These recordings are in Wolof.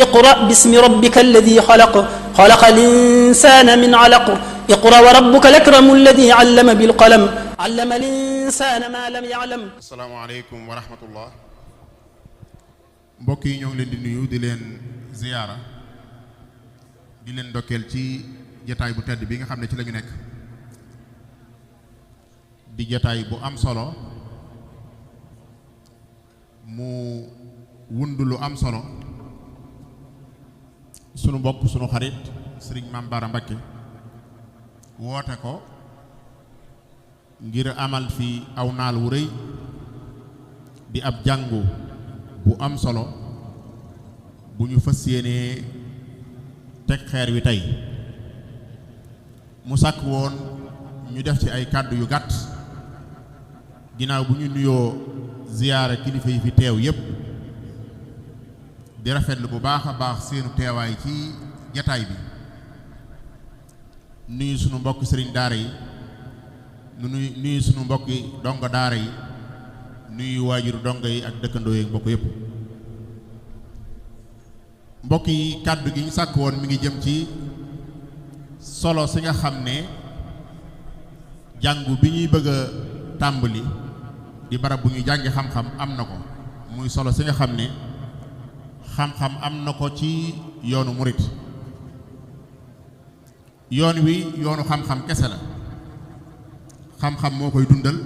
اقرأ باسم ربك الذي خلق خلق الإنسان من علق اقرأ وربك الأكرم الذي علم بالقلم علم الإنسان ما لم يعلم. asalaamaaleykum wa rahmatullah. mbokk yi ñoo ngi leen di nuyu di leen ziyaara di leen ndokkeel ci jataay bu tedd bi nga xam ne ci la ñu nekk di jataay bu am solo mu wund lu am solo sunu mbokk sunu xarit sëriñ Mame Bara Mbacké woote ko ngir amal fi aw naal wu rëy di ab jàngu bu am solo bu ñu fas yéenee teg xeer wi tey mu sàkk woon ñu def ci ay kàddu yu gàtt ginnaaw bu ñu nuyoo ziyaara kilifa yi fi teew yépp di rafetlu bu baax a baax seenu teewaay ci jataay bi nuyu sunu mbokk sëriñ daara yi nuyu sunu mbokki dongo daara yi nuyu waajuru dongo yi ak dëkkandoo yi mbokk yépp mbokk yi kàddu gi ñu sàkk woon mi ngi jëm ci solo si nga xam ne jàngu bi ñuy bëgg a tàmbali di barab bu ñuy jàngi xam-xam am na ko muy solo si nga xam ne xam-xam am na ko ci yoonu murit yoon wi yoonu xam-xam kese la xam-xam moo koy dundal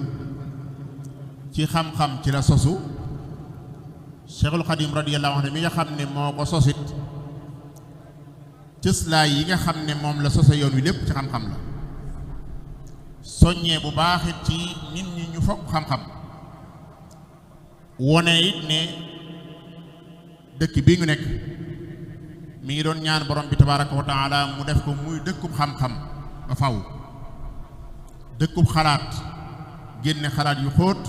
ci xam-xam ci la sosu Cheikhul Khadim radiyallahu anhu mi nga xam ne moo ko sosit cëslaay yi nga xam ne moom la sose yoon wi lépp ci xam-xam la soññee bu baaxit ci nit ñi ñu fokk xam-xam wone it ne dëkk bii ñu nekk mi ngi doon ñaan borom bi tabaraka wa taala mu def ko muy dëkkub xam-xam ba faw dëkkub xalaat génne xalaat yu xóot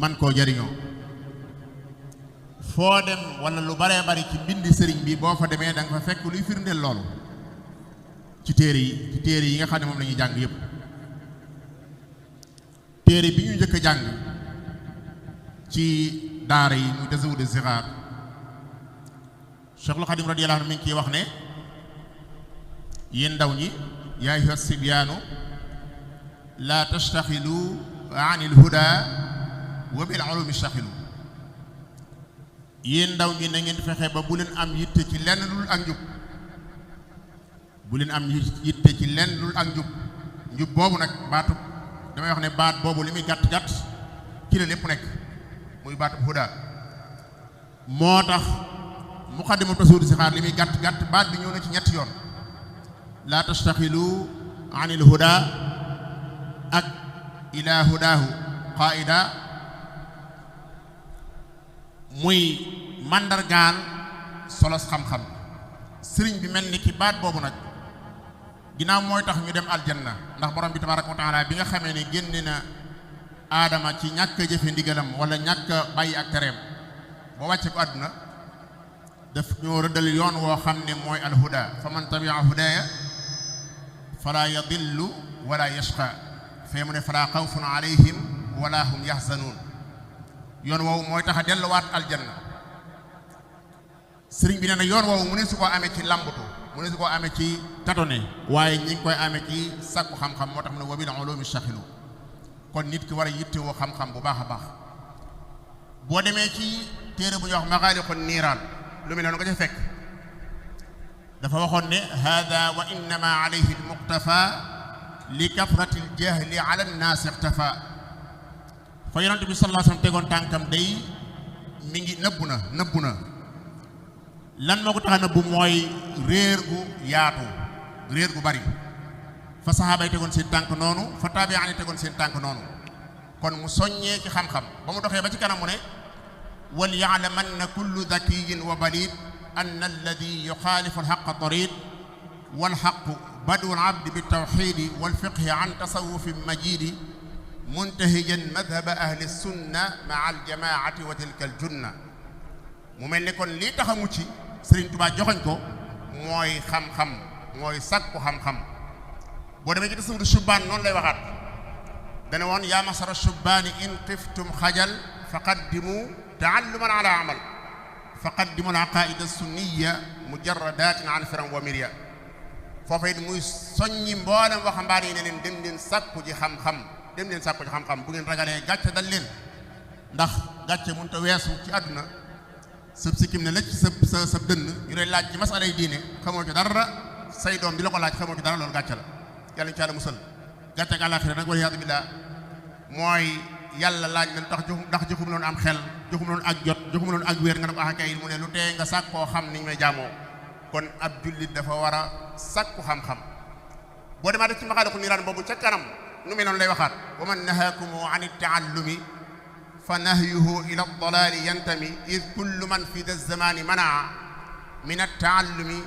man koo jariñoo foo dem wala lu baree bari ci mbindi sëriñ bi boo fa demee da nga fa fekk luy firndeel loolu ci téere yi nga xam ne moom la ñuy jàng yépp téere bi ñu njëkk a jàng ci daara yi muy Tazawudu Sixaar Cheikhul Khadim radiyallahu anhu mi ngi ciy wax ne yéen ndaw ñi yaa ayyuha sibyaanu laa tastaxilu anil huda wa bil ulumi staxilu yéen ndaw ñi na ngeen fexe ba bu leen am yitte ci lenn lul ak njub bu leen am yitte ci lenn lul ak njub boobu nag baatu damay wax ne baat boobu li muy gàtt-gàtt ci la lépp nekk muy baatu huda moo tax muqaddimu Tazawudu Sixaar li muy gàtt-gàtt baat bi ñëw na ci ñetti yoon laa tastaxilu anil huda ak ila hudaahu qaida muy màndargaal solos xam-xam sëriñ bi mel ni ki baat boobu nag ginnaaw mooy tax ñu dem aljanna ndax borom bi tabaraka wa taala bi nga xamee ne génne na aadama ci ñàkk a jëfe ndigalam wala ñàkk a bàyyi ak tereem boo wàcce ko àdduna daf ñoo rëddal yoon woo xam ne mooy alhuda fa man tabia hudaya fala yadillu wala yashqa fee mu ne fala xawfun alayhim wala hum yahzanuun yoon woowu mooy tax a delluwaat aljanna sëriñ bi nee na yoon woowu mu ne su koo amee ci lambatu mu ne su koo amee ci tatone waaye ñi ngi koy amee ci sàkku xam-xam moo tax mu ne wa bil ulumi staxilu kon nit ki war a yittewoo xam-xam bu baax a baax boo demee ci téere bu ñuy wax maxaaliqun niiraan lu mel noonu nga ca fekk dafa waxoon ne hada wa innama alayhi almuqtafa li kathrati aljahli ala annaasi iqtafa fa yonent bi sallallahu alayhi wasallam tegoon tànkam day mi ngi nëbbu na lan moo ko tax a nëbbu mooy réer gu yaatu réer gu bari fa saxaaba yi tegoon seen tànk noonu fa taabi'aan yi tegoon seen tànk noonu kon mu soññee ci xam-xam ba mu doxee ba ci kanam mu ne wal ya'lamanna kullu dakiyyin wa balid anna alladi yuxaalifu alxaqa tarid wal xaqu badu al-abdi bi tawxiidi wal fiqhi an tasawufi majidi muntahijan madhaba ahli sunna maa aljamaati wa tilka aljunna mu mel ni kon lii tax a mucc Sëriñ Tuubaa joxoñ ko mooy xam-xam mooy sàkku xam-xam boo demee ci tasawudu shubbaan noonu lay waxaat dana woon yaa masara shubbaani in xiftum xajal faqaddimu taalluman ala amal fa qaddimu al aqaida sunniya mujarradatin an firan wa mirya foofa it muy soññi mboolem waxambaane yi ne leen dem leen sàkku ji xam-xam dem leen sàkku ji xam-xam bu ngeen ragalee gàcce dal leen ndax gàcce mënut a weesu ci àdduna sëb sikkim ne la ci sa dënn ñu lay laaj ci masala yi diine xamoo ci dara say doom di la ko laaj xamoo ci dara loolu gàcce la yàlla ñu ci yàlla musal gàcce ak àllaaxira nag wala yaadu billah mooy yàlla laaj la ndax joxum loonu am xel joxum loonu ak jot joxum loonu ak wér nga ne ko kay mu ne lu tee nga sàkk koo xam ni ñu may jaamoo kon ab jullit dafa war a sàkku xam-xam boo demaa def ci maxaaliqu niiraan boobu ca kanam nu mel noonu lay waxaat wa man nahaakumu an taallumi fa nahyuhu ila dalaali yantami id kullu man fi da zamani manaa min attaallumi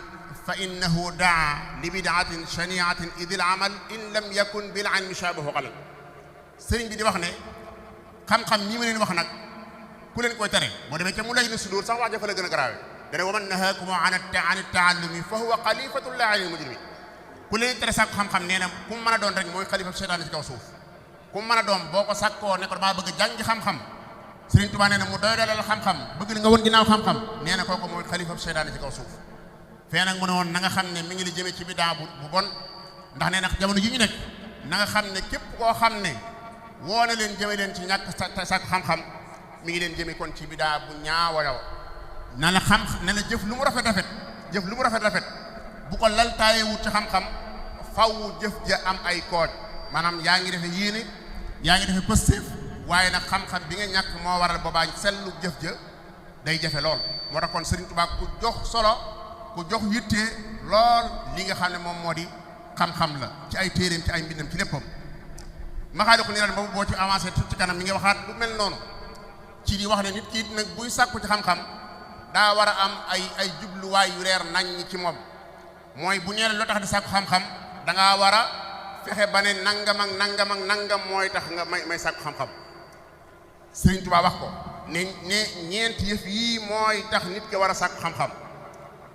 fa innahu daa li bidaatin shaniatin id il amal in lam yakun bil ilmi shaabahu qalal sëriñ bi di wax ne xam-xam ñi ma leen wax nag ku leen koy tere boo demee ca mu lay na sudur sax wax jafa la gën a garaawe dane wa man nahaakum an taallumi fa huwa xalifatullahi alal mujrimin ku leen tere sàkku xam-xam nee na ku mu mën a doon rek mooy xalifa seytaane ci kaw suuf ku mu mën a doon boo ko sàkkoo ne ko damaa bëgg jàngi xam-xam Sëriñ Tuubaa nee na mu doy dalal xam-xam bëgg li nga won ginnaaw xam-xam nee na kooku mooy xalifa seytaane ci kaw suuf fee nag mu ne woon na nga xam ne mi ngi li jëme ci bidaa bu bon ndax nee na jamono yi ñu nekk na nga xam ne képp koo xam ne woo na leen jëme leen ci ñàkk sàkku xam-xam mi ngi leen jëme kon ci bidaa bu ñaawayaw na la xam ne la jëf lu mu rafet bu ko laltaaye wut ci xam-xam faw jëf ja am ay kooj maanaam yaa ngi defe yéene yaa ngi defe positif waaye nag xam-xam bi nga ñàkk moo waral boobaa sellu jëf ja day jafe lool moo tax kon Sëriñ Tuubaa ku jox solo ku jox yitte lool li nga xam ne moom moo di xam-xam la ci ay téeréem ci ay mbindam ci léppam maxaaliqu niiraan boobu boo ci avancé ci kanam mi ngi waxaat lu mel noonu ci di wax ne nit ki nag buy sàkku ci xam-xam daa war a am ay jubluwaay yu leer nañ ci moom mooy bu ñeele loo tax di sàkku xam-xam da ngaa war a fexe ba ne nangam ak nangam mooy tax nga may sàkku xam-xam Sëriñ Tuubaa wax ko ne ñeenti yëf yii mooy tax nit ki war a sàkku xam-xam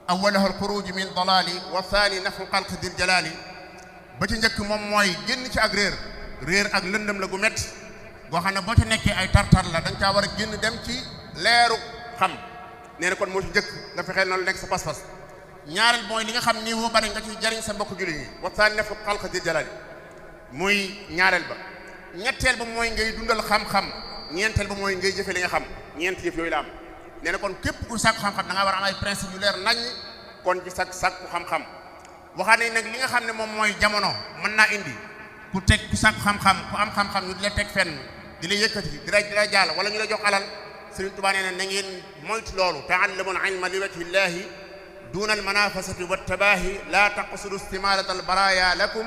awwaluhu al-xuruuj min dalaali wa thani nafu xalqi dil jalaali ba ci njëkk moom mooy génn ci ak réer ak lëndëm la gu métti goo xam ne boo ci nekkee ay tartar la da nga caa war a génn dem ci leeru xam nee na kon moo ci njëkk nga fexee noonu nekk sa pas-pas ñaareel mooy li nga xam ni woo bari nga ci jariñ sa mbokk jullit ñi waxtaan nefu xalqa di jalali muy ñaareel ba ñetteel ba mooy ngay dundal xam-xam ñeenteel ba mooy ngay jëfe li nga xam ñeent yëf yooyu la am nee na kon képp ku sàkku xam-xam da ngaa war a am ay principe yu leer nañ kon ci sàkku xam-xam waxaat nañ nag li nga xam ne moom mooy jamono mën naa indi ku sàkku xam-xam ku am xam-xam ñu di la teg fenn di la yëkkati di la jàll wala ñu la jox alal Sëriñ Tuubaa nee na ngeen moytu loolu ta'allamul ilma li wajhi llahi duna almanafasati wattabaahi la taqsudu istimalat albaraya lakum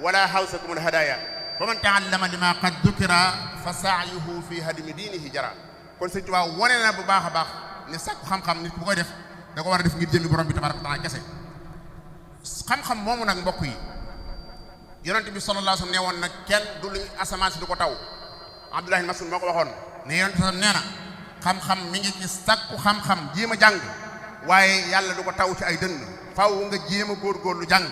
wala hawsakum alhadaya fa man ta'allama lima qad dukira fa sa'yuhu fi hadmi dinihi jara kon Sëriñ Tuubaa wone na bu baax a baax ne sàkku xam-xam nit bu koy def da ko war a def ngir jëmmi borom bi tabaraka wa taala kese xam-xam moomu nag mbokk yi yonent bi sallallahu alayhi wasallam ne woon nag kenn du luñ asamaan si du ko taw Abdullah ibn Mas'ud moo ko waxoon ne yonent bi nee na xam-xam mi ngi ci sàkku xam-xam jéem a jàng waaye yàlla du ko taw ci ay dënn faaw nga jéem a góorgóorlu jàng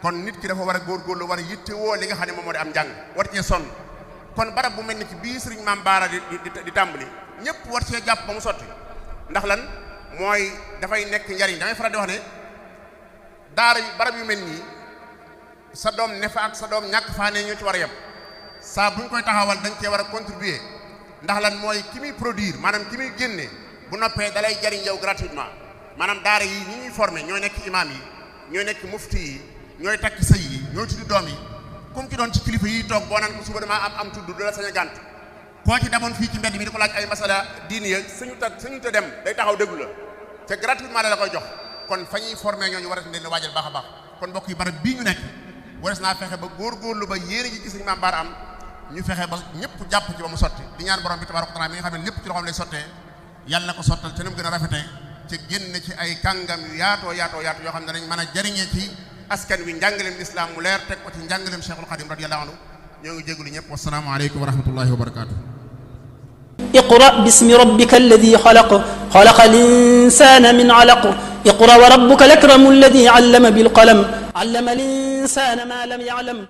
kon nit ki dafa war a góorgóorlu war a yittewoo li nga xam ne moom moo di am jàng war cee sonn kon barab bu mel ni ci bii Sëriñ Maam Baara di tàmbali ñëpp war cee jàpp ba mu sotti ndax lan mooy dafay nekk njariñ damay faral di wax ne daara barab yu mel nii sa doom ne fa ak sa doom ñàkk faa ne ñoo ci war a yem saa bu ñu koy taxawal dañ cee war a contribuer ndax lan mooy ki muy produire maanaam ki muy génne bu noppee dalay jariñ yow gratuitement maanaam daara yi ñi ñuy formé ñooy nekk imam yi ñooy nekk mufti yi ñooy takk sëy yi ñooy tuddi doom yi comme ci doon ci kilifa yi toog boo naan ko suba damaa am tudd du la sañ a gànt koo ci demoon fii ci mbedd mi di ko laaj ay masala diini ya suñu ta dem day taxaw déglu la te gratuitement la koy jox kon fa ñuy formé ñooñu war a leen waajal baax a baax kon mbokk yi barab bii ñu nekk wares naa fexe ba góorgóorlu ba yéene ji gis nañu Maam Baara am ñu fexe ba ñëpp jàpp ci ba mu sotti di ñaan borom bi tabaaraka wa taala mi nga xam ne lépp ci loxoom lay sottee yàlla na ko sottal te nu mu gën a rafetee ci génn ci ay kàngam yu yaatoo yoo xam ne danañ mën a jariñee ci askan wi njàngaleem lislaam mu leer teg ko ci njàngaleem Cheikhul Khadim radiyallahu anhu ñoo ngi jégalu ñëpp wasalaamu aleykum wa rahmatullahi wa barakaatu. iqra bismi rabbika alladi xalaq xalaqa al-insaana min alaq iqra wa rabbuka al-akramu alladi allama bil qalam allama al-insaana ma lam ya'lam